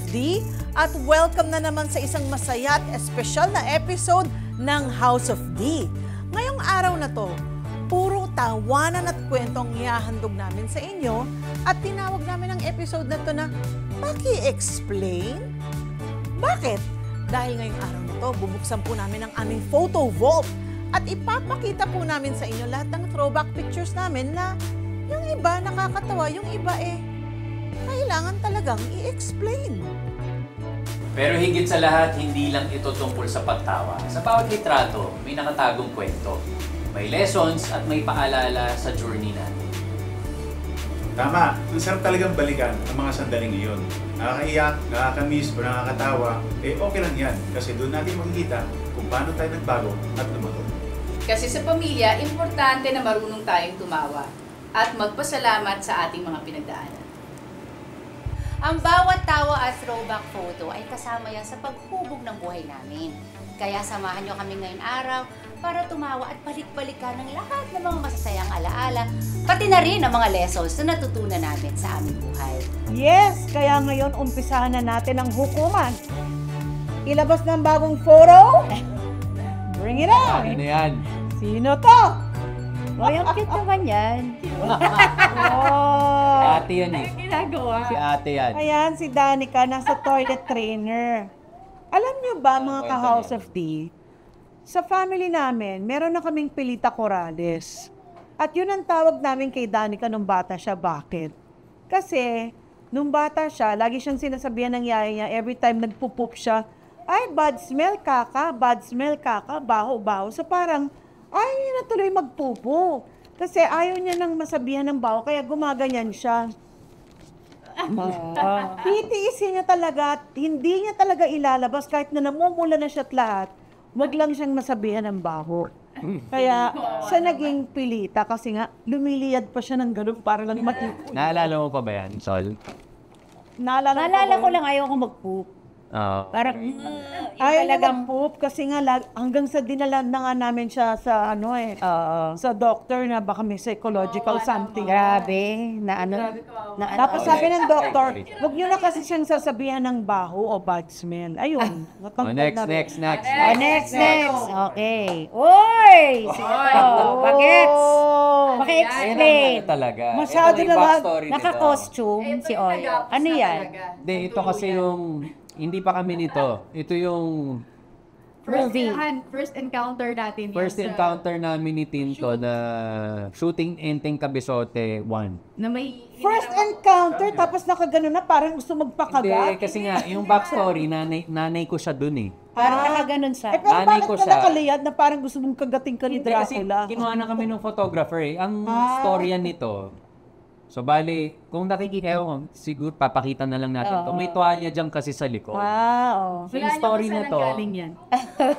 D at welcome na naman sa isang masaya at espesyal na episode ng House of D. Ngayong araw na to, puro tawanan at kwentong ihahandog namin sa inyo at tinawag namin ang episode na to na Paki-explain? Bakit? Dahil ngayong araw na to, bubuksan po namin ang aming photo vault at ipapakita po namin sa inyo lahat ng throwback pictures namin na yung iba nakakatawa, yung iba kailangan talagang i-explain. Pero higit sa lahat, hindi lang ito tungkol sa pagtawa. Sa bawat litrato, may nakatagong kwento. May lessons at may paalala sa journey natin. Tama, ang sarap talagang balikan ang mga sandaling iyon. Nakakaiyak, nakakamiss o nakakatawa, okay lang yan. Kasi doon natin makikita kung paano tayo nagbago at lumago. Kasi sa pamilya, importante na marunong tayong tumawa at magpasalamat sa ating mga pinagdaanan. Ang bawat tawa at throwback photo ay kasama yan sa paghubog ng buhay namin. Kaya samahan nyo kami ngayong araw para tumawa at balik-balikan ng lahat ng mga masasayang alaala, pati na rin ang mga lessons na natutunan namin sa aming buhay. Yes, kaya ngayon umpisahan na natin ang hukuman. Ilabas ng bagong photo. Bring it on! Ano yan? Sino to? Uy, ang cute naman yan. Oh. Ate yan eh. Ginagawa. Si ate yan. Ayan, si Danica, nasa toilet trainer. Alam niyo ba, mga ka-House of D, sa family namin, meron na kaming Pilita Corrales. At yun ang tawag namin kay Danica nung bata siya. Bakit? Kasi, nung bata siya, lagi siyang sinasabihan ng yaya niya, every time nagpupup siya, ay, bad smell, kaka, baho. So parang, ayaw niya na tuloy magpupo. Kasi ayaw niya nang masabihan ng baho, kaya gumaganyan siya. Titiisin niya talaga at hindi niya talaga ilalabas kahit na namumula na siya at lahat, wag lang siyang masabihan ng baho. Kaya siya naging pilita kasi nga lumiliyad pa siya ng ganun para lang matipon. Naalala mo pa ba yan, Sol? Naalala ko lang ayaw ko mag-poop. Oo. Parang, Ayaw niya mag-poop kasi nga hanggang sa dinala na nga namin siya sa sa doctor na baka may psychological something. grabe, Tapos sabi ng doktor, huwag niyo na kasi siyang sasabihan ng baho o bad smell. Ayun. Oh, next. next. Okay. Uy! Bagets! Paki-explain. Talaga. Masyado Ito na yung lang. backstory nito. Naka-costume si Oyo. Ano yan? Hindi, ito kasi yung... Hindi pa kami nito. Ito yung First encounter natin. first encounter namin ni Tinto na shooting Enteng Cabezote 1. Na may First encounter, tapos nakagano na parang gusto Hindi, magpakagat. kasi nga, yung backstory, nanay ko siya dun eh. Parang nakaganon siya. Pero Nanay bakit ko ka siya. nakaliyad na parang gusto mong kagating ka ni Hindi, kasi Dracula? kinuha na kami ng photographer eh. Ang storya nito, so bali, kung nakikita ko, siguro papakita na lang natin to. May tuwalya dyan kasi sa likod. Wow. So yung story na to, galing yan.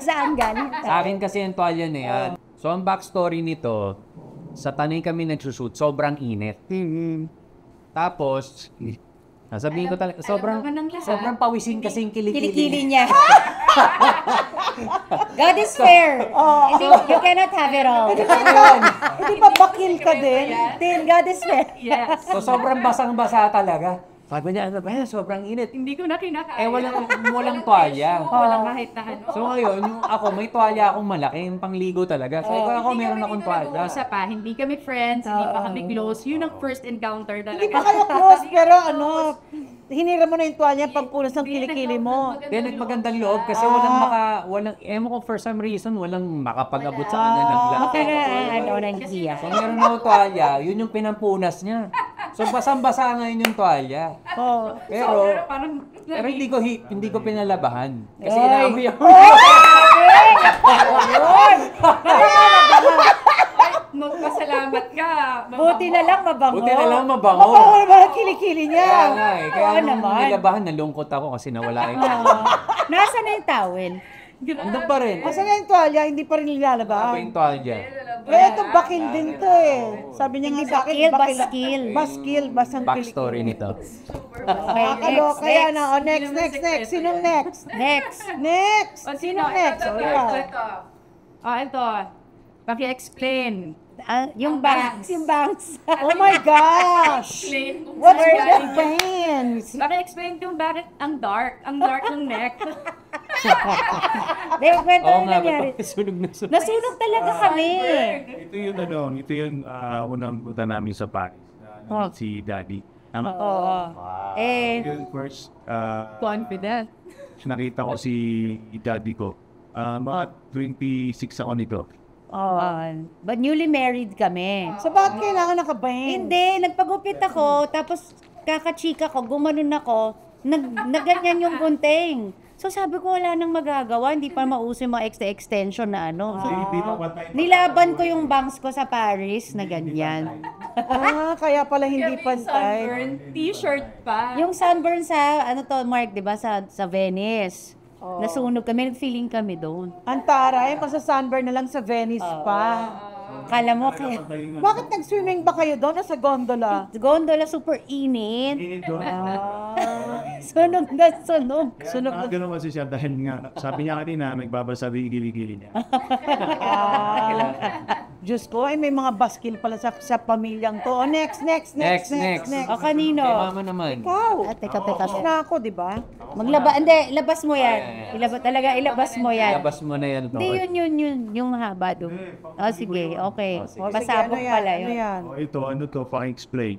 Saan galing? sa akin kasi yung tuwalya na yan. So ang backstory nito, sa Tanay kami nagsushoot, sobrang init. Tapos, sabihin ko talaga, sobrang pawisin kasi yung Kilikili kilikili. niya. God is fair. You cannot have it all. Hindi ba bakil ka din? Then God is fair. Yes. So sobrang basang-basa talaga. Sabi niya, sobrang init. Hindi ko na kinakain. Walang tuwalya. Walang kahit na ano. So ngayon, yung ako, may tuwalya akong malaki, yung pangligo talaga. So ako meron akong tuwalya. Isa pa, hindi kami friends, hindi pa kami close. Yun ang first encounter talaga. Hindi pa kayo close, pero hinira mo na yung tuwalya pagpunas ng kilikili mo. Then nagmagandang loob kasi ewan ko for some reason, walang makapag-abot sa kanya. Ano nang hiya. So meron akong tuwalya, yun yung pinampunas niya. So basang-basa ngayon yung tuwalya. Oh. Pero hindi ko pinalabahan. Kasi inaamoy ako. Magpasalamat ka. Buti na lang mabango. Buti na lang mabango. Mabango naman ang kilikili niya. Kaya nga eh. Kaya Oo nung naman. nilabahan, nalungkot ako kasi nawala yung Nasaan na yung towel? andun pa rin. Kasi nga yung tuwalya, hindi pa rin Ano nilalaba. yung tuwalya? Ito bakil din to eh. Sabi niya nga sa akin, Baskil. basang Backstory kilikili. nito. Okay, Nakakaloka yan. Next. Sinong next? Next. Next. Sinong next? O, ikaw. Ito. Paki-explain. Yung bangs. Yung bangs. Oh my gosh! Explain kung What's bakit- with the bangs? Explain kung bakit ang dark ng neck. Dahil kwento Oo yung nga, nangyari. ba't sunog na sunog? Nasunog talaga kami. Ito yung unang punta namin sa Paris. Si Daddy. Oo. Eh, Yung first, Confident. nakita ko si Daddy ko. Mga 26 ako nito. but newly married kami. So bakit kailangan naka-bangs? Hindi, nagpagupit ako, tapos kakachika ko, gumanon ako, nagganyan yung gunting. So sabi ko, wala nang magagawa, hindi pa mauso yung mga extension na ano. So, nilaban ko yung bangs ko sa Paris na ganyan. Kaya pala hindi pantay. Sunburn, t-shirt pa. Yung sunburn sa, ano to, Mark, di ba, sa Venice. Nasunog kami, nag-feeling kami doon. Ang taray, masa-sunburn na lang sa Venice pa. Kala mo, kaya, Bakit nag-swimming ba kayo doon o sa gondola? gondola super init. Init doon. Sunog na sunog. Sunog na. Ganun kasi siya dahil nga, sabi niya kanina, nagbabasa rin gili-gili niya. Diyos ko, ay may mga baskil pala sa pamilyang to. Next. O, kanino? Kay mama naman. Ikaw. Teka. Na ako, di ba? Hindi, labas mo yan. Ilabas mo yan. Labas mo na yan. Hindi, yun, yung mahaba doon. Oh, sige, okay. Sige, Pasabog ano yan? pala Ano yun. yan? Ano to, paki-explain.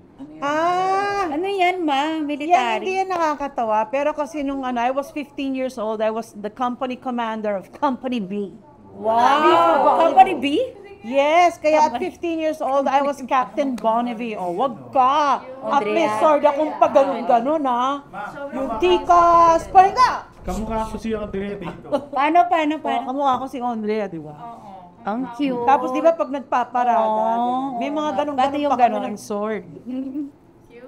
Ano yan, ma? Yan, Military? hindi yan nakakatawa. Pero kasi nung I was 15 years old, I was the company commander of Company B. Wow! Company B? Yes, kaya at 15 years old, I was Captain Bonnevie. Oh, wag ka. At may sword akong pag-ganon-ganon, ha. Yung tikas. Pahinga! Kamukha ko siya ang direte. Paano? Kamukha ko si Andrea, di ba? Ang cute. Tapos di ba pag nagpaparada, may mga Pati ganong-ganon yung pa kami ganon. ng sword.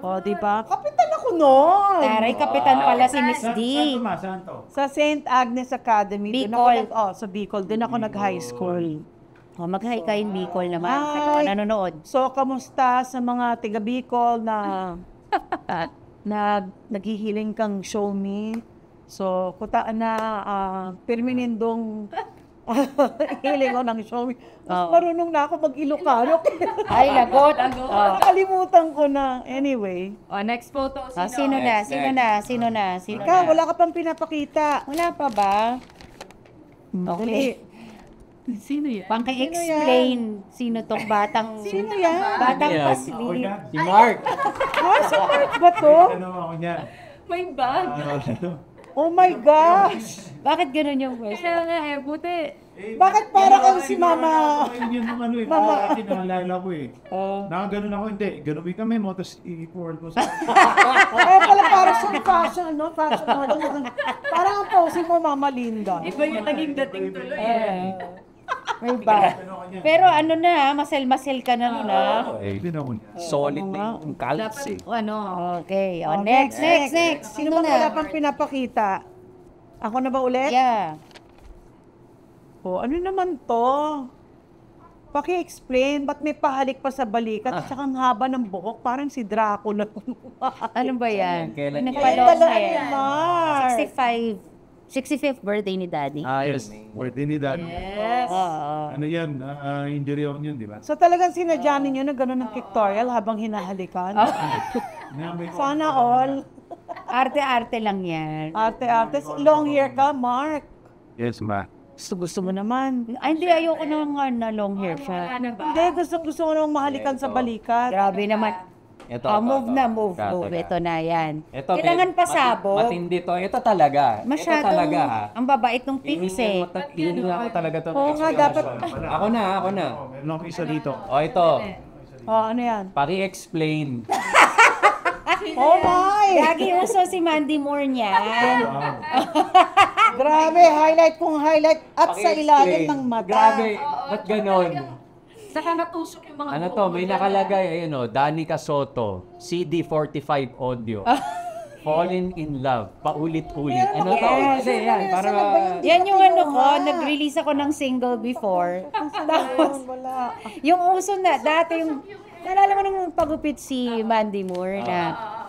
O, di ba? Kapitan ako noon. Taray, kapitan pala si Miss D. Saan to? Sa St. Agnes Academy. Bicol. Sa Bicol. Doon ako nag-high school. Oh, mag-hi kayo Bicol naman. Hi. Nanonood. So, kamusta sa mga tiga Bicol na naghihiling kang show me? So, kutaan na perminindong hiling ko ng show me. Mas marunong na ako mag-Ilocano. Ay, lagot. Nakalimutan ko na. Anyway. Next photo. Sino na? Ikaw, wala ka pang pinapakita. Wala pa ba? Okay. Sino yan? Pang-explain sino tong batang... Sino yan? Batang Yan. pasli. Si Mark. Si Mark ba to? Ano ako niya? May bag. Oh my gosh! Bakit ganun yung question? Kaya nga buti. Bakit para kang si Mama? Yun yung ano eh. Mama. Kasi naalala ko eh. Nakaganon ako, hindi. Ganubi kami mo, tapos i-forward ko sa... Kaya pala parang sa fashion, no? Fashion model. Parang ang pose mo, Mama Linda. Iba yung naging dating tuloy. May ba? Pero ano na, masel-masel ka na nun Hindi na ako niya. Solid na yung calves eh. Okay. Oh, Next. Sino bang wala pang pinapakita? Ako na ba ulit? Yeah. Oh, ano naman to? Paki-explain, ba't may pahalik pa sa balikat at saka ang haba ng buhok? Parang si Dracula. Ano ba yan? Kailan yan? Nagpalong na Ay, yan. Mark. 65th birthday ni Daddy. Yes. Birthday ni Dad. Oo. Ano yan? Injury on yun, di ba? So talagang sinadya ninyo na gano'n ng pictorial habang hinahalikan? Sana all. Arte-arte lang yan. Arte-arte. Long hair ka, Mark. Yes, ma. Gusto mo naman. Ay, hindi. Ayoko na long hair siya. Ano ba? Hindi, gusto ko namang mahalikan sa balikat. Grabe naman. Ito, Move. Ito na yan. Ito, Kailangan pasabog. Matindi to. Ito talaga. Masyadong, Ito talaga ha. ang babait ng pics eh. Hindi ako talaga to. Oo nga, dapat. Ako na. Meron akong isa dito. O ito. Oh, ano yan? Paki-explain. Oh my! Lagi uso si Mandy Moore niya. Grabe, highlight kung highlight at sa ilalim ng mata. Grabe. Ba't ganon? Saka natusok yung mga Ano to? May nakalagay. Ayun o. Danica Soto. CD45 audio. Falling in love. Paulit-ulit. Ano to? Yes. Kasi yan. Para... Yan yung ano ko, nag-release ako ng single before. Tapos, Wala. yung uso na, dati yung, naalala mo nung pagupit si Mandy Moore na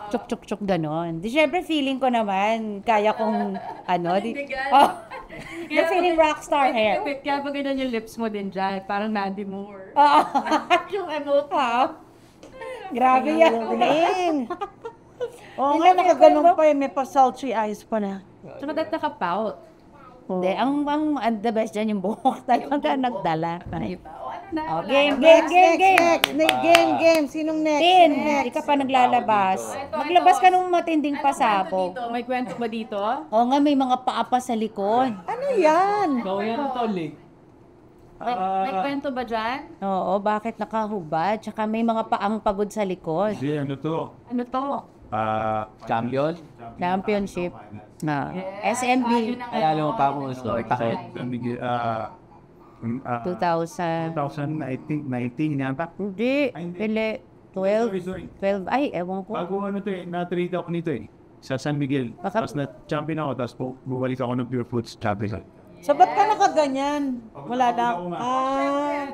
chuk, ganon. Di syempre feeling ko naman, kaya kong, Panindigan. the feeling rockstar hair. Kaya pa ganyan yung lips mo din dyan, parang Mandy Moore. Yung ano ka. Grabe yan. Galing. Oo nga, Ilang nakaganon years pa eh. May pa-sultry eyes pa na. Tsaka dahil naka-pout. Hindi, ang the best dyan yung buhok. Talaga nagdala. O, Game. Game. Sinong next? Tin, hindi ka pa naglalabas. Maglabas ka ng matinding pasabog. May kwento ba dito? Oo nga, may mga paapa sa likod. Ano yan? Ikaw yan ang tolik. May kwento ba dyan? Oo, bakit nakahubad? Tsaka may mga paang pagod sa likod. Hindi, ano to? Ano to? Champion? Championship na SMB Kaya alam mo pa kung gusto. Takit. 2000. 2000, I think, 19 yata. Hindi, pili. 12. Sorry. 12. Ay, ewan ko. Bago ano to na-treat ako nito sa San Miguel. Baka- Tapos na-champion ako, tapos bumalik ako ng Pure Foods champion. So, ba't ka nakaganyan? Wala lang.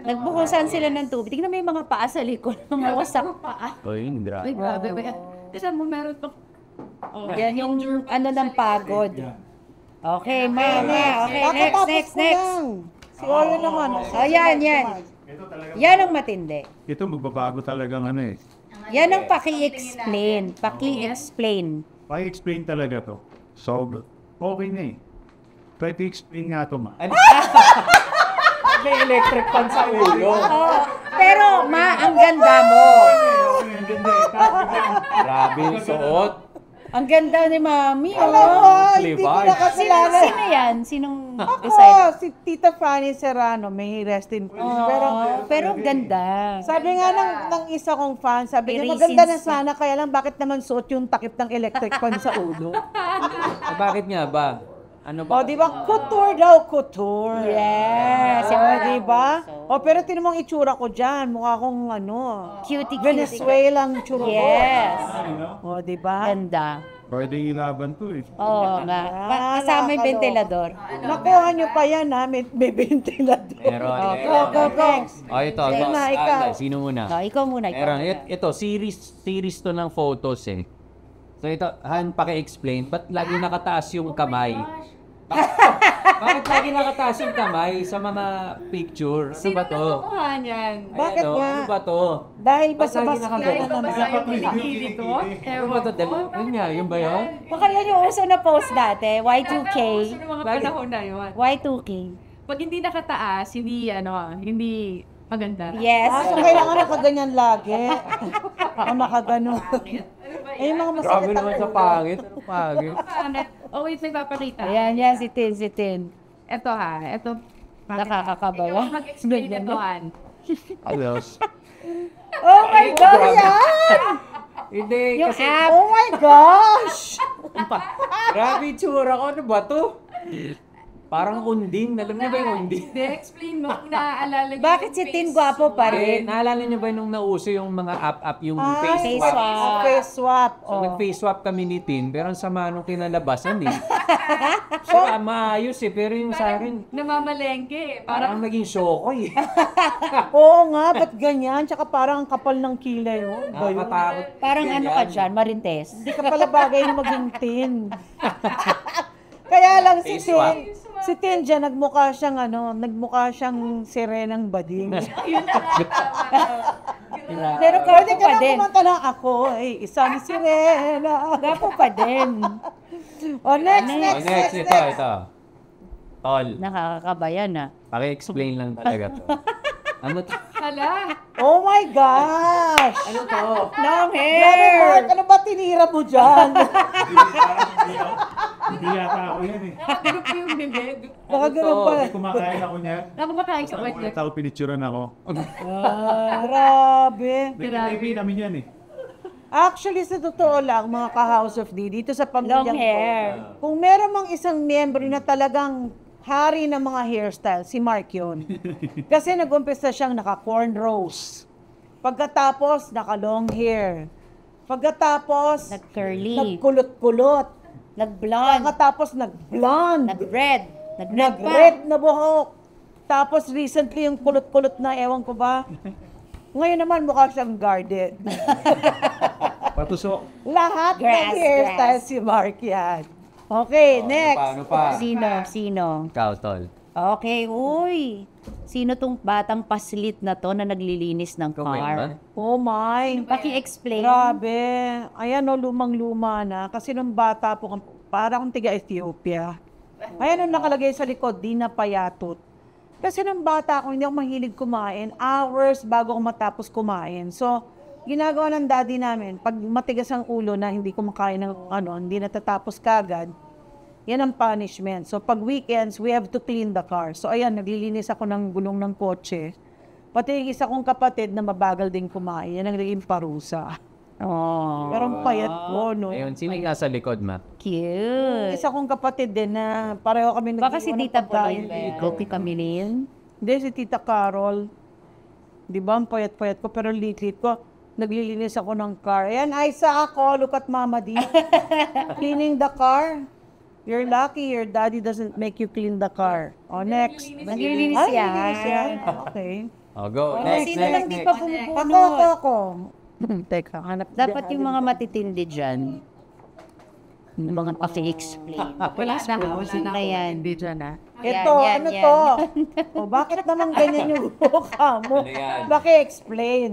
Nagbukusan sila ng tubig. Tingnan mo yung mga paa sa likod. Mga wasak paa. O yun, Ay, grabe. Kasi mo meron pa. Yan yung ano ng pagod. Okay, Okay, Kakatapos next. ko lang. Si Oyo naman. Oh, yan. Yan ang matindi. Ito magbabago talagang ano eh. Yan ang paki-explain. Paki-explain. Pa-explain talaga to. So, okay na eh. Pwede explain nga to, ma. May electric fan sa ulo. Pero, ang ganda mo. Grabe yung suot. Ang ganda ni Mami. Hindi ko Levi's. nakasalanan. Sino yan? Sinong Ako, designer? si Tita Fanny Serrano, may rest in peace. Pero ang ganda. Sabi nga ng isa kong fan, sabi niya, May maganda na reasons sana, kaya lang bakit naman suot yung takip ng electric fan sa ulo? Bakit nga ba? Ano O, di ba? Couture daw, couture. Yes. O, di ba? O, pero tinan mo ang itsura ko dyan. Mukha akong Cutie. Venezuelang tsura ko. Yes. O, di ba? Ganda. Pwede ilaban to eh. Oo nga. Kasama yung ventilador. Nakuha nyo pa yan, ha? May ventilador. Meron. Go. O ito. Sige na, ikaw. Sino muna? Ikaw muna. Meron. Ito, series to ng photos eh. So ito, Han, paki-explain, ba't lagi nakataas yung kamay? Bakit lagi nakataas yung kamay sa mga picture? Ano ba to? Kuha niyan. Bakit Ayan, nga? Ano ba to? Dahil Ba't lagi basta-basta nakaganon? ka naman. Yung kilikili to. Ano ba to? Yun nga, yun ba yun? Baka yan yung uso na post dati. Y2K. Sa mga panahon na yun. Y2K. Pag hindi nakataas, hindi maganda. Yes. So, kailangan nakaganyan lagi. Ako nakaganon. Eh, yung mga masakit Grabe naman sa pangit. Ano pangit? Oh, wait, may papakita. Ayan, si Tin. Ito ha, ito. Nakakakabawa. Ikaw mag-explain ito, Han. Alos. Oh my God, yan! Hindi, Yung kasi... app. Oh my gosh! Grabe yung tsura ko. Ano ba to? Parang unding. Alam niyo ba yung unding? Hindi, explain mo kung naaalala niyo. Bakit si yung Tin face gwapo pa Eh, rin? naalala niyo ba nung nauso yung mga app yung face face swap? swap. Face swap. So, nag-face swap kami ni Tin, pero ang sama nung kinalabasan eh. So, maayos eh, pero yung sa akin, Namamalengke. parang naging shokoy. Oo nga, ba't ganyan? Tsaka parang ang kapal ng kilay. Oh, ba yun? Nakakatakot. Parang ano ka dyan, Marintes. Hindi ka pala bagay na maging tin. Kaya lang si Face swap. Tin dyan, nagmukha siyang sirenang bading. Pero Pwede gwapo ka pa na din. kumanta na ako, isang sirena. Gwapo pa din. O, next. Next, ito. Tol, Nakakakabayan ah. paki-explain lang talaga to. Ano to? Hala. Oh my gosh! Ano to? Long Grabe, hair! Mark, ano ba tinira mo dyan? Hindi yata ako yan eh. Group yung bibig. Baka ganun pa. Kumakain ako niya. Napakakain sa wet. Tao pinicturan ako. Grabe. Nag-TV namin yan eh. Actually, sa totoo lang, mga ka-House of D, dito sa pamilyang Long hair. kung meron mang isang member na talagang hari ng mga hairstyle, si Mark yun. Kasi nag-umpisa siyang nag-curly. naka-cornrows. Pagkatapos, naka-long hair. Pagkatapos, Nag-curly. nagkulot-kulot. Nag-blonde. Pagkatapos, nag-blonde. Nag-red. Nag-red pa. Nag-red na buhok. Tapos recently yung kulot-kulot na, ewan ko ba. Ngayon naman mukha siyang guarded. tusok. Lahat ng Grass, hairstyle grass. si Mark yan. Okay, next. Paano pa? Sino? Ikaw, tol. Okay, uy. Sino tong batang paslit na to na naglilinis ng Ikaw ba yun ba? car? Oh my. Paki-explain. Grabe. Ayan o, lumang-luma na. Kasi nung bata po, parang tiga Ethiopia. Ayan o, nakalagay sa likod, di na payatot. Kasi nung bata ako, hindi ako mahilig kumain. Hours bago ako matapos kumain. So, ginagawa ng daddy namin, pag matigas ang ulo na hindi kumakain ng hindi natatapos kagad, yan ang punishment. So, pag weekends, we have to clean the car. So, ayan, naglilinis ako ng gulong ng kotse. Pati yung isa kong kapatid na mabagal din kumain. Yan ang naging parusa. Oh, Pero ang payat ko, no? Ayun, sino yung nasa likod, ma? cute. Isa kong kapatid din na pareho kami Baka si nag-iwan ng Tita pagkain. Pauline. Kopi Camilin. Hindi, si Tita Carol. Di ba, ang payat-payat ko, pero lit-lit ko. Naglilinis ako ng car. Ayan, Aiza ako. Look at Mama D. Cleaning the car. You're lucky your daddy doesn't make you clean the car. O, next. Naglilinis Ay, yan. naglilinis yan. Okay. Oh, go. Oh, Next, sino lang next, di next. pa Ako, pumupulot? ako. Teka, hanap. Dapat yung mga matitindi dyan. Yung mga paki-explain. Wala na ako. Sino na yan? Hindi dyan ah. Ito, Yan, ano yan. to? O, bakit naman ganyan yung mukha mo? Ano yan? Explain.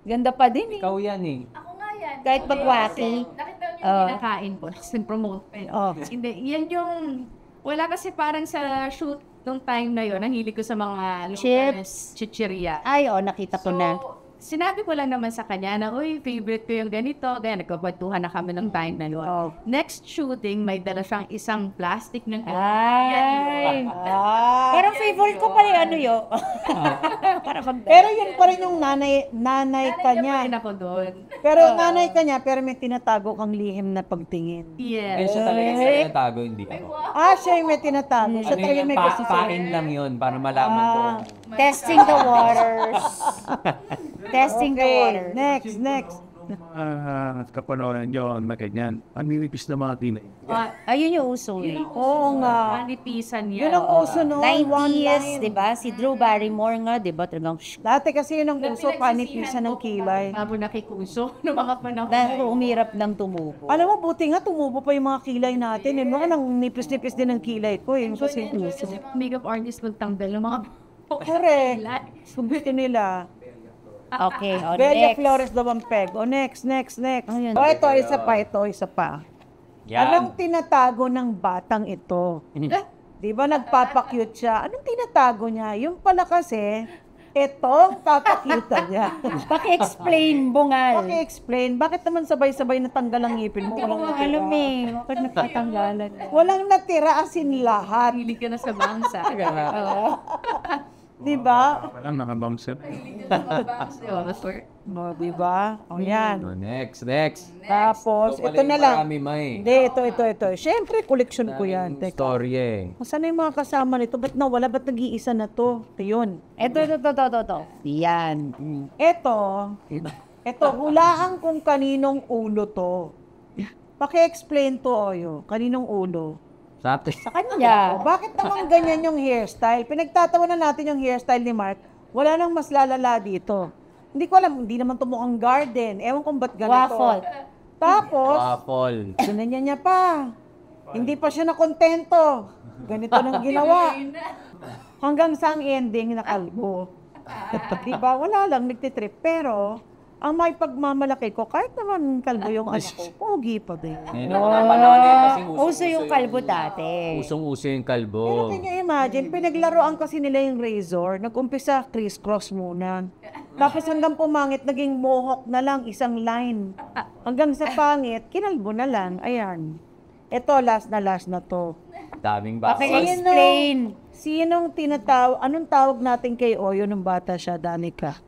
Ganda pa din eh. Ikaw yan eh. Ako nga yan. Kahit pag-waki. Nakita niyo Oh. Kinakain po. Sin-promote. Oh. Hindi, yan yung... Wala kasi parang sa shoot nung time na yon, ang hilig ko sa mga Chips. chichirya. Ay, nakita ko na. Sinabi ko lang naman sa kanya na, uy, favorite ko yung ganito. Kaya nagkakwentuhan na kami ng time na yun. Oh. Next shooting, may dala siyang isang plastic ng Ay. Ah. Parang favorite ko pa rin ano yun. Para mag Pero yun pa rin yung nanay ka niya. Kain ako doon. Pero nanay ka niya, pero may tinatago kang lihim na pagtingin. Ayun Yes. siya talaga sa tinatago, hindi ako. Siya yung may tinatago. Siya Ano talaga yun, may pain lang yun para malaman ko. Testing the waters. Testing the waters. Next. Kapanoran nyo, na ganyan. Ang nilipis na mga tinay. Ayun yung uso eh. Oo nga. Manipisan Yun niya. ang uso noon. One 90s, line. di ba? Si Drew Barrymore nga, di ba? Talagang Dati kasi yun ang uso, panipisan ng kilay. Habang nakikuso ng mga panahon. na umirap ng tumubo. Alam mo, buti nga tumubo pa yung mga kilay natin. Eh, mga nang nipis-nipis din ang kilay ko. Yun kasi uso. Makeup artist magtanggal ng mga Correct. Subitin nila. Okay, Bella next. Flores daw ang peg. Next. Ayun. Ito, isa pa. Anong tinatago ng batang ito? Di ba nagpapakute siya? Anong tinatago niya? Yung pala kasi, etong papakita niya. Paki-explain, bungal. Paki-explain, bakit naman sabay-sabay natanggal ang ngipin mo? Hindi ko alam eh. Bakit nagtatanggalan? Walang natira asin lahat. hilig ka na sa bangsa. Di ba? Walang nakabouncer. Di ba? O yan. Next. Tapos, Ito pala ito yung na lang. marami, May. Hindi, ito. Siyempre, collection ko yan. Teka. Story eh. Saan na yung mga kasama nito? Ba't nawala? Ba't nag-iisa na to? Ito yun. Ito. Yan. Ito, hulaan kung kaninong ulo to. Paki-explain to, Oyo. Kaninong ulo? Sa atin. Sa kanya. Bakit naman ganyan yung hairstyle? Pinagtatawanan natin yung hairstyle ni Mark. Wala nang mas lalala dito. Hindi ko alam, hindi naman to mukhang garden. Ewan kung ba't ganito. Waffle. Tapos, Waffle. ginanya niya pa. Hindi pa siya nakontento. Ganito nang ginawa. Hanggang sa ang ending na kalbo. Diba? Wala lang, nagtitrip. Pero, ang may pagmamalaki ko, kahit naman kalbo yung anak ko, pogi pa din. Ngayon ako ng panahon eh, kasi Uso yung kalbo dati. Usong-uso yung Pero kalbo. can you imagine, pinaglaruan kasi nila yung razor, nag-umpisa crisscross muna. Tapos hanggang pumangit, naging mohawk na lang, isang line. Hanggang sa pangit, kinalbo na lang. Ayan. Ito, last na to. Daming bawas. Paki-explain. Sinong anong tawag natin kay Oyo nung bata siya, Danica?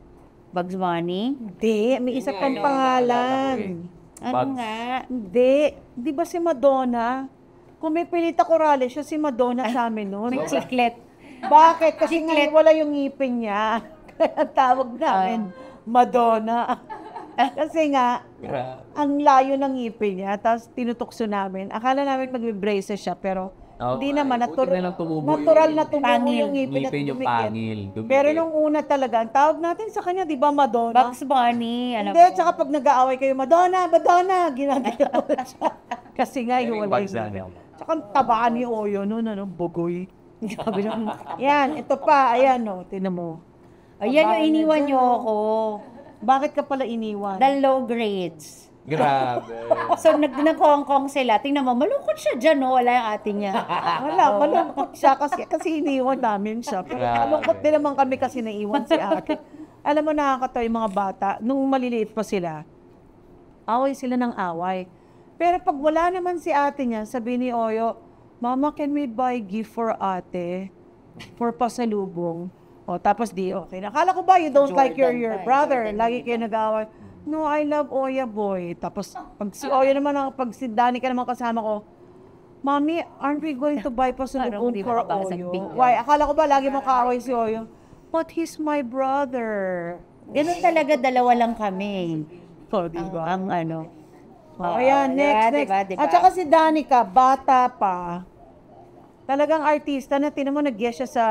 Bugs Bunny? Hindi, may isa pang pangalan. Ano Bugs. nga? Hindi. Di ba si Madonna? Kung may Pilita Corrales siya, si Madonna sa amin noon. May chiclet. Bakit? Kasi nga wala yung ngipin niya. Kaya tawag namin, Madonna. Kasi nga, ang layo ng ngipin niya, tapos tinutokso namin. Akala namin mag-braces siya, pero Hindi naman, buti na lang tumubo natural na tumubo pangil. yung ngipin at ngipin yung dumikit. pangil. Dumikit. Pero nung una talaga, ang tawag natin sa kanya, di ba, Madonna? Bugs Bunny, alam Hindi, mo. tsaka pag nag-aaway kayo, Madonna, ginagawa siya. Kasi nga, yung wala Bugs Bunny. Tsaka ang tabaan ni Oyo noon, bugoy. Sabi niya, yan, ito pa, ayan, tinan mo. Ayan yung Tabaan iniwan niya niyo dyan. ako. Bakit ka pala iniwan? Dahil low grades. Grabe. So, nag-Hong Kong sila. Tingnan mo, malungkot siya dyan, no? Wala yung ate niya. Wala, malungkot siya kasi iniwan namin siya. Pero Grabe. malungkot din naman kami kasi naiwan si ate. Alam mo, nakakatawa yung mga bata, nung maliliit pa sila, away sila ng away. Pero pag wala naman si ate niya, sabi ni Oyo, Mama, can we buy gift for ate? For pasalubong. O, tapos di, okay. Nakala ko ba, you don't like your brother? Lagi kayo nag-away. No, I love Oya boy. Tapos, pag si Oya naman, pag si Danica naman kasama ko, Mommy, aren't we going to buy pasalubong Parang for hindi mabasag Oyo? bigla. Why? Akala ko ba lagi mo kaaway si Oyo? But he's my brother. Ganun talaga, dalawa lang kami. So, di ba? Ang ano. Oh, ayan, next. Diba? At saka si Danica, bata pa. Talagang artista na, tinan mo, nag-guest siya sa,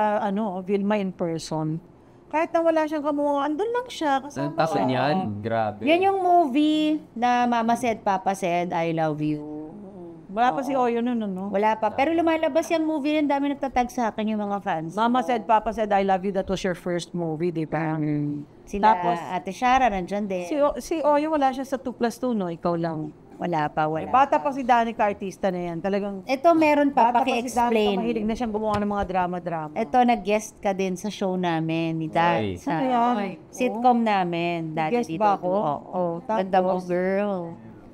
Vilma in person. Kahit na wala siyang kamuha, andun lang siya. Kasama Tapos siya. yan, grabe. Yan yung movie na Mama said, Papa said, I love you. Wala pa si Oyo nun, no? Wala pa. Pero lumalabas yung movie rin, dami nagtatag sa akin yung mga fans. Mama said, Papa said, I love you. That was your first movie, di ba? Sila, Tapos, Ate Shara, nandyan din. si Oyo, wala siya sa 2+2, no? Ikaw lang. Wala pa, wala. Bata pa si Danica, artista na yan. Talagang, Ito meron pa, bata pa si Danica, mahilig paki-explain. na siyang gumawa ng mga drama-drama. Ito, nag-guest ka din sa show namin ni Dad. Ay. Sa Ano yan? sitcom namin. Dati Guest dito. ba ako? Oo. Oo, Ganda mo, tapos? girl.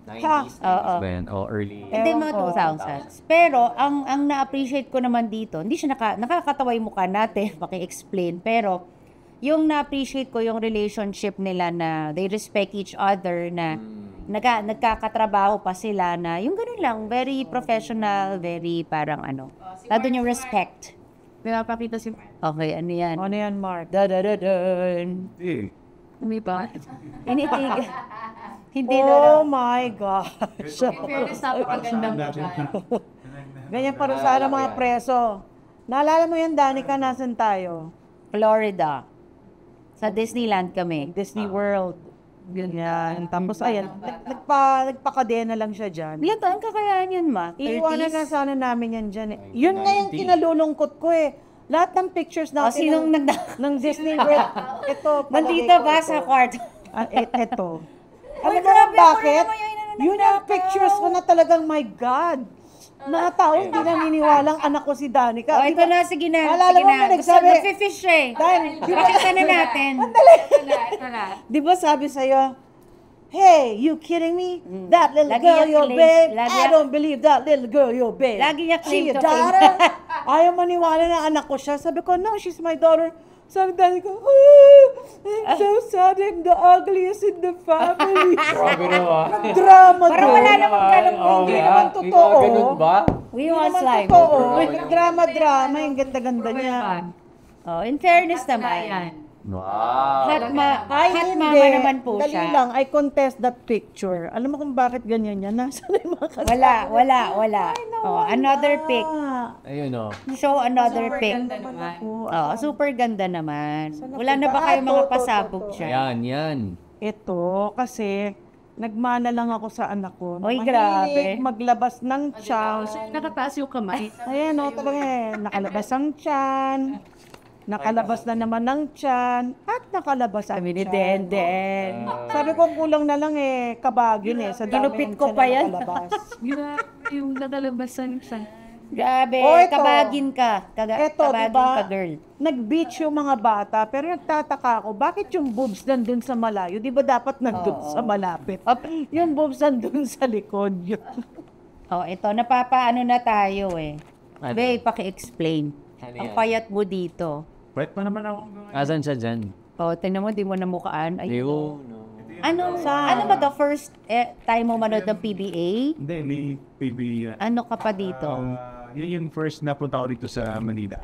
90s Oo. ba yan? O early. Hindi, Ewan mga ko. 2000s. Pero, ang na-appreciate ko naman dito, hindi siya nakakatawa yung mukha natin, paki-explain, pero, yung na-appreciate ko yung relationship nila na they respect each other, na nagkakatrabaho pa sila na, yung ganun lang, very professional, very parang lalo yung respect. Pinapakita si Okay, ano yan? Ano yan, Mark? Da-da-da-dun. Hindi ba? Initig. Hindi na Oh my gosh. Fairness, napakagandang Ganyan pa rin sana mga preso. Naalala mo yan, Danica, nasan tayo? Florida. Sa Disneyland kami. Disney World. Ganyan. Tapos, ayan, nagpakadena lang siya dyan. Ilan taon ka kaya yun, ma? Iiwanan 30s? na sana namin yan dyan. Yun nga yung kinalulungkot ko eh. Lahat ng pictures natin sinong ng Disney World. Ito, Nandito ba sa kwarto? Ito. Uy, Alam mo grabe, ba bakit? ako rin naman yung inano ng Yun ang nakaw. pictures ko na talagang, my God. Mga tao, hindi naniniwalang anak ko si Danica. Oh, Di ito ba? na, sige na. Alala Sige mo na. ba nagsabi? Nagfifish siya eh. Dahil, di ba, Pakita na natin. di ba sabi sa'yo, hey, you kidding me? That little Lagi girl niya your claim- babe? lagi I niya- don't believe that little girl your babe. Lagi niya She claim your to fame. daughter? Ayaw maniwala na anak ko siya. Sabi ko, no, she's my daughter. Sabi ko, oh, I'm so sad. I'm the ugliest in the family. Grabe naman. Drama Parang doon. wala namang ganun. Hindi naman totoo. Ganun ba? We Hindi want naman slime. totoo. Drama-drama. Yung ganda-ganda niya. Oh, in fairness naman. Wow. Hot Ay, mama hindi. naman po Dali siya. lang, I contest that picture. Alam mo kung bakit ganyan yan? Nasaan yung mga kasama? Wala. Oh, another pic. Ayun o. Show another pic. Oh, Oh, super ganda naman. Sana Wala po na ba ba? kayo mga To. pasabog dyan? Yan. Ito, kasi nagmana lang ako sa anak ko. Oy, Mahilig grabe. maglabas ng tiyan. Nakataas yung kamay. Ayan o, talaga eh. Nakalabas ang tiyan. Nakalabas na naman ng tiyan. At nakalabas ang Sabi ni tiyan. Denden. Sabi ko, kulang na lang eh. Kabag yun eh. Sa dami Ginupit ng ko tiyan pa na yan. nakalabas. Grabe yung nakalabasan siya. Grabe, Oh, ito. kabagin ka. Eto, Kabagin diba? ka, girl. Nag-beach yung mga bata, pero nagtataka ako, bakit yung boobs nandun sa malayo? Di ba dapat nandun sa malapit? Yung boobs nandun sa likod. Oh, ito, napapaano na tayo eh. Ano? Babe, paki-explain. Ano Ang yan? payat mo dito. Wait pa naman ako. Asan siya dyan? Oh, tingnan mo, di mo namukaan. Ay, Ayun. ano Saan? ba the first time mo manood ng PBA? Hindi, ni PB. Ano ka pa dito? Yun yung first na punta ko dito sa Manila.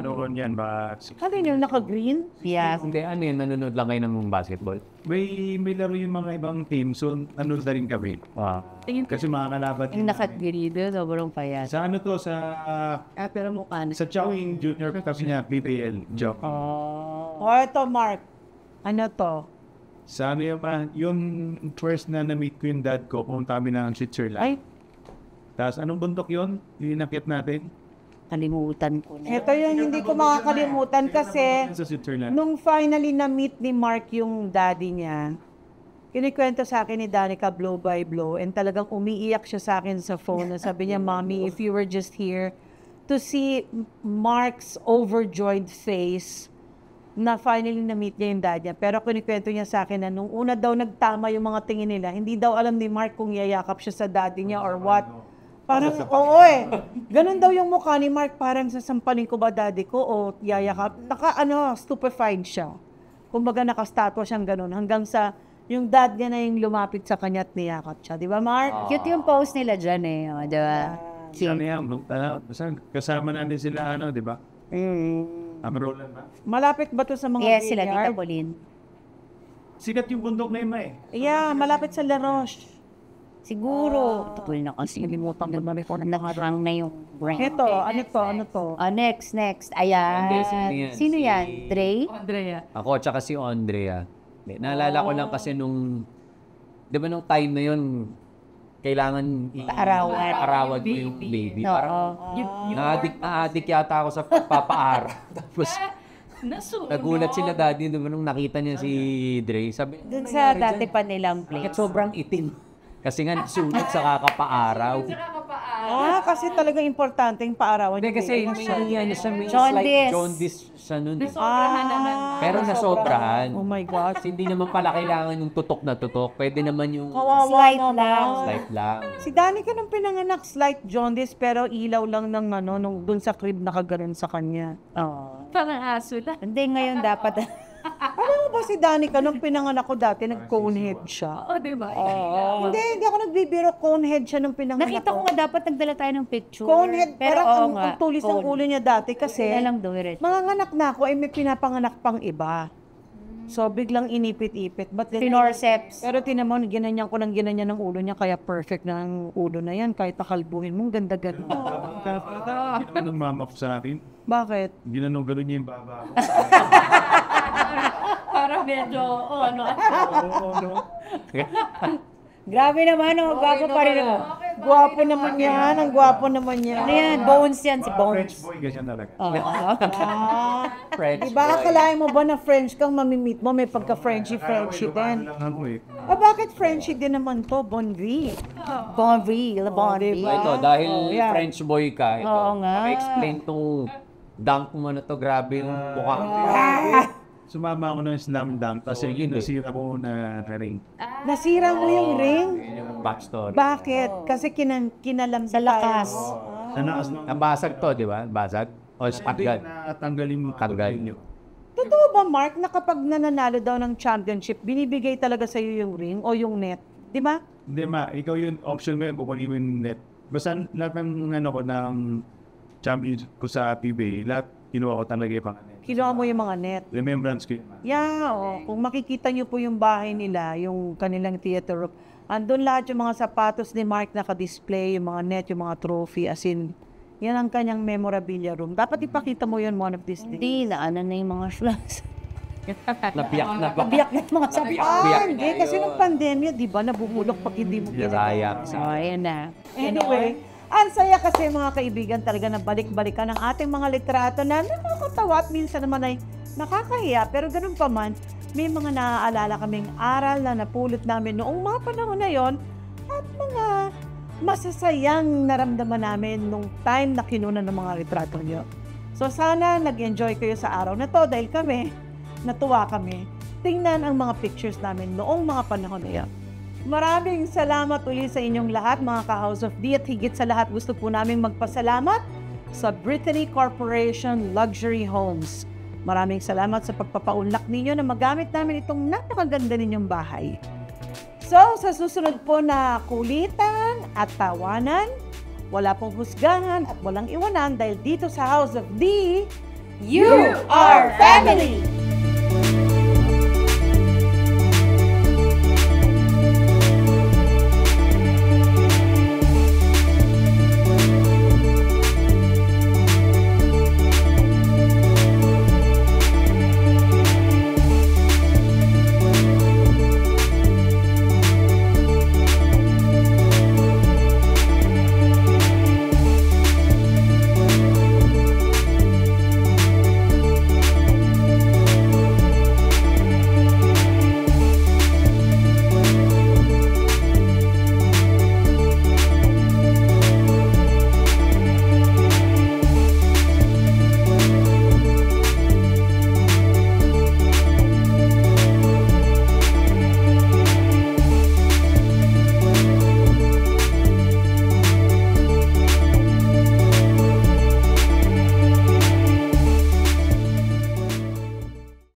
Noon yan ba? Ano yung naka-green? Yeah. Hindi, ano yun, nanonood lang kayo ng basketball. May laro yung mga ibang team, so nanood na rin kami. Kasi mga kalaban. Yung nakagirido, sobrang payat. Sa ano to, sa Pero mukha na. sa Chowing Junior kasi niya, PPL, joke. Ito, Mark. Ano to? Sa ano yung first na na-meet ko yung dad ko, pumunta kami ng Switzerland. Ay, Tapos anong bundok yun? Yung inakit natin? Kalimutan ko na. ito yung hindi ko makakalimutan kasi Sa Switzerland. nung finally na-meet ni Mark yung daddy niya, kinikwento sa akin ni Danica blow by blow and talagang umiiyak siya sa akin sa phone na sabi niya, Mommy, if you were just here to see Mark's overjoyed face na finally na-meet niya yung dad niya. Pero kinikwento niya sa akin na nung una daw nagtama yung mga tingin nila, hindi daw alam ni Mark kung yayakap siya sa daddy niya or what. Parang, oo ganun daw yung mukha ni Mark, parang sasampalin ko ba daddy ko o yayakap. Stupefied siya. Kumbaga nakastatwa siyang ganun hanggang sa yung dad niya na yung lumapit sa kanya at niyakap siya. Di ba, Mark? Cute yung post nila dyan eh. O, di ba? Ano yan? Kasama natin sila, di ba? Roland ba? Malapit ba to sa mga Yes, sila, Tita billiard? Pauline. Sikat yung bundok na yun, eh. Yeah, malapit sa La Roche. Siguro. Tapos na kasi nilimutan na ba before nakarang na yung brand. Ito, ano to? Next. Ayan. Hindi, sino yan? Sino yan? Dre? Andrea. Ako, tsaka si Andrea. Hindi, naalala ko lang kasi nung, di ba nung time na yun, kailangan arawan ko yung baby. Oo. Parang, na-addict yata ako sa pagpapaara. Tapos, nagulat sila daddy nung nakita niya si Dre. Sabi, Doon sa dati pa nilang bakit place. sobrang itim? Kasi nga sunod sa kakapaaraw. Kasi talaga importante yung paarawan. Hindi kasi may Jaundice. slight jaundice siya nun. Sobrahan naman. Pero nasobrahan. Oh my God. Kasi hindi naman pala kailangan yung tutok na tutok. Pwede naman yung Slight lang. slight lang. Si Danica nung pinanganak, slight jaundice, pero ilaw lang ng nung dun sa crib nakaganon sa kanya. Oo. Parang aso lang. Hindi ngayon dapat. Alam mo ba si Danica nung pinanganak ko dati, nag-conehead siya? Oo, di ba? Hindi ako nagbibiro, conehead siya nung pinanganak Nakita ko nga dapat nagdala tayo ng picture. Conehead, Pero pero oo nga. ang tulis ng ulo niya dati kasi, Kaya lang dumiretso. mga nganak na ako ay may pinapanganak pang iba. So, biglang inipit-ipit. But then, Forceps. pero tinamon, ginanyan ko ng ginanyan ng ulo niya, kaya perfect na ang ulo na yan. Kahit nakalbuhin mo, ganda-ganda. Ginanong mama ko sa akin. Bakit? Ginanong gano'n niya yung baba ko. Parang medyo, ano. Grabe naman, oh. Gwapo pa rin ako. Gwapo naman yan. Ang gwapo naman yan. Ano yan? Bones yan, si French Bones. boy, ganyan talaga. French Diba, boy. akalain mo ba na French kang mamimit mo, may pagka-Frenchy-Frenchy din. Lang ako eh. Bakit Frenchy din naman to, Bonvi? Bonville, Bonville. Ito, dahil yan. French boy ka, ito. Oo nga. Explain tong dunk mo na to. Grabe yung mukha. Sumama ako ng slam dunk kasi yun, nasira ko na ring. Nasira mo yung ring? Yun yung backstory. Bakit? Kasi kinalam Sa lakas. Nanaas ng Nabasag to, di ba? Basag? O spatgan? natanggalin mo. Tanggal. Totoo ba, Mark, na kapag nananalo daw ng championship, binibigay talaga sa'yo yung ring o yung net? Di ba? Hindi ikaw yung option mo yun, kukunin mo yung net. Basta lahat ng ano ko, ng champion ko sa PBA, lahat kinuha ko talaga yung pangalan. Kinuha mo yung mga net. Remembrance ko yun. Kung makikita nyo po yung bahay nila, yung kanilang theater room, andun lahat yung mga sapatos ni Mark naka-display, yung mga net, yung mga trophy, as in, yan ang kanyang memorabilia room. Dapat ipakita mo yun one of these days. Hindi, naanan na yung mga slugs. Nabiyak na ba? Biyak na yung mga sabi. Hindi, kasi nung pandemya, di ba, nabubulok pag hindi mo Diraya. So, ayan na. Anyway, ang saya kasi mga kaibigan talaga na balik-balikan ang ating mga litrato na nakakatawa at minsan naman ay nakakahiya. Pero ganun pa man, may mga naaalala kaming aral na napulot namin noong mga panahon na yon at mga masasayang naramdaman namin nung time na kinunan ng mga litrato nyo. So sana nag-enjoy kayo sa araw na to dahil kami, natuwa kami. Tingnan ang mga pictures namin noong mga panahon na yon. Maraming salamat ulit sa inyong lahat mga ka-House of D at higit sa lahat gusto po namin magpasalamat sa Brittany Corporation Luxury Homes. Maraming salamat sa pagpapaunlak ninyo na magamit namin itong napakaganda ninyong bahay. So, sa susunod po na kulitan at tawanan, Wala pong husgahan at walang iwanan dahil dito sa House of D, You are family!